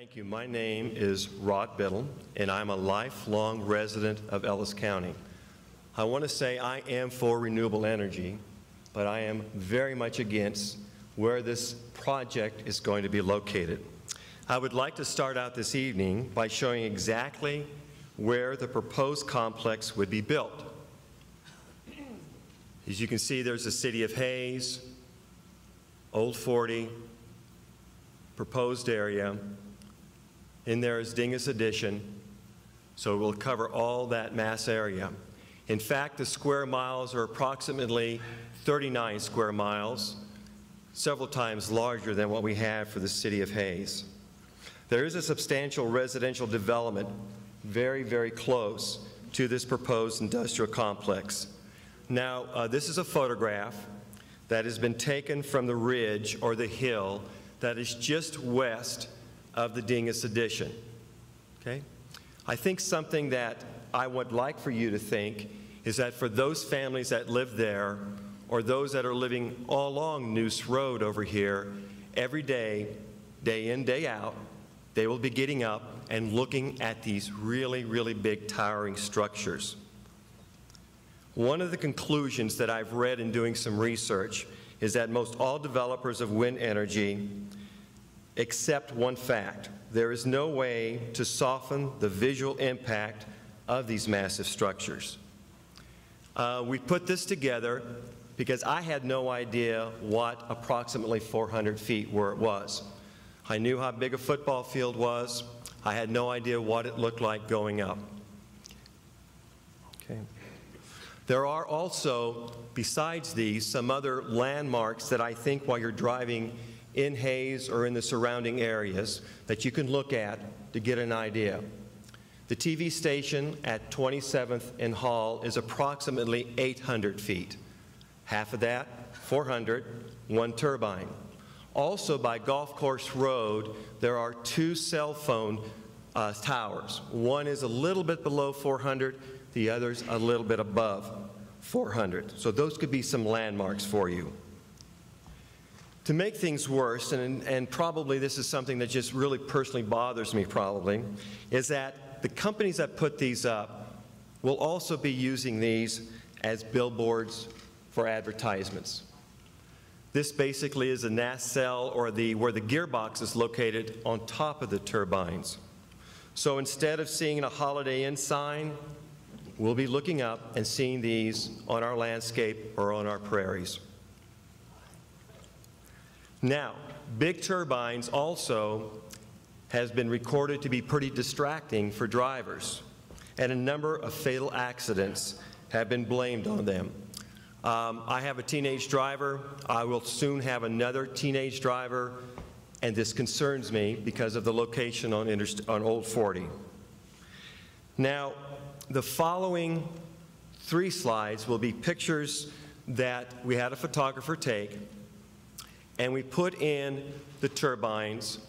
Thank you. My name is Rod Biddle, and I'm a lifelong resident of Ellis County. I want to say I am for renewable energy, but I am very much against where this project is going to be located. I would like to start out this evening by showing exactly where the proposed complex would be built. As you can see, there's the city of Hayes, Old 40, proposed area. In there is Dingus Addition, so we'll cover all that mass area. In fact, the square miles are approximately 39 square miles, several times larger than what we have for the city of Hayes. There is a substantial residential development very, very close to this proposed industrial complex. Now, this is a photograph that has been taken from the ridge or the hill that is just west of the Dingus Addition. Okay? I think something that I would like for you to think is that for those families that live there or those that are living all along Noose Road over here, every day, day in, day out, they will be getting up and looking at these really, really big towering structures. One of the conclusions that I've read in doing some research is that most all developers of wind energy accept one fact: there is no way to soften the visual impact of these massive structures. We put this together because I had no idea what approximately 400 feet where it was. I knew how big a football field was. I had no idea what it looked like going up. Okay. There are also, besides these, some other landmarks that I think while you're driving in Hayes or in the surrounding areas that you can look at to get an idea. The TV station at 27th and Hall is approximately 800 feet. Half of that, 400, one turbine. Also by Golf Course Road, there are two cell phone towers. One is a little bit below 400, the other's a little bit above 400. So those could be some landmarks for you. To make things worse, and probably this is something that just really personally bothers me probably, is that the companies that put these up will also be using these as billboards for advertisements. This basically is a nacelle or where the gearbox is located on top of the turbines. So instead of seeing a Holiday Inn sign, we'll be looking up and seeing these on our landscape or on our prairies. Now, big turbines also has been recorded to be pretty distracting for drivers, and a number of fatal accidents have been blamed on them. I have a teenage driver. I will soon have another teenage driver, and this concerns me because of the location on Old 40. Now, the following 3 slides will be pictures that we had a photographer take, and we put in the turbines,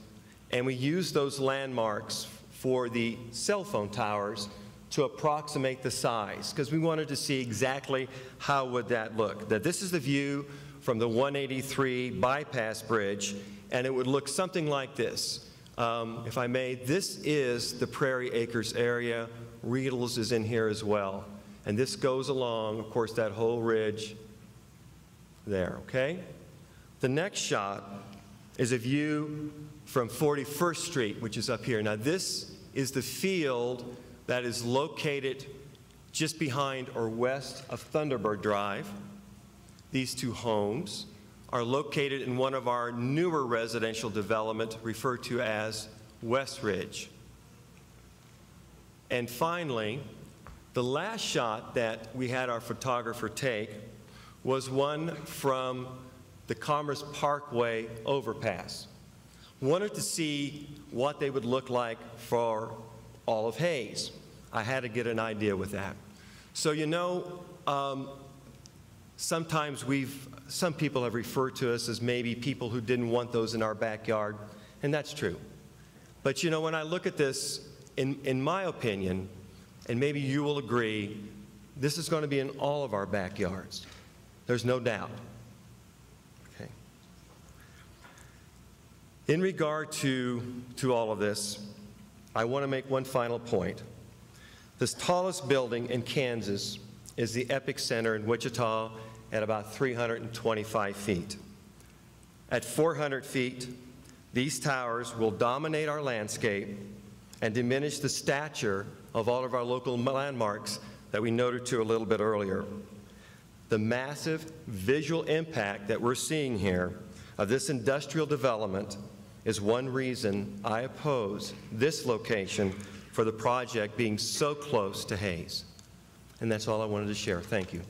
and we used those landmarks for the cell phone towers to approximate the size, because we wanted to see exactly how would that look. That this is the view from the 183 bypass bridge, and it would look something like this. If I may, this is the Prairie Acres area. Riedels is in here as well. And this goes along, of course, that whole ridge there, okay? The next shot is a view from 41st Street, which is up here. Now this is the field that is located just behind or west of Thunderbird Drive. These 2 homes are located in one of our newer residential development referred to as West Ridge. And finally, the last shot that we had our photographer take was one from the Commerce Parkway overpass. Wanted to see what they would look like for all of Hayes. I had to get an idea with that. So you know, sometimes some people have referred to us as maybe people who didn't want those in our backyard, and that's true. But you know, when I look at this, in my opinion, and maybe you will agree, this is going to be in all of our backyards. There's no doubt. Okay. In regard to all of this, I want to make one final point. This tallest building in Kansas is the Epic Center in Wichita at about 325 feet. At 400 feet, these towers will dominate our landscape and diminish the stature of all of our local landmarks that we noted to a little bit earlier. The massive visual impact that we're seeing here of this industrial development is one reason I oppose this location for the project being so close to Hayes. And that's all I wanted to share. Thank you.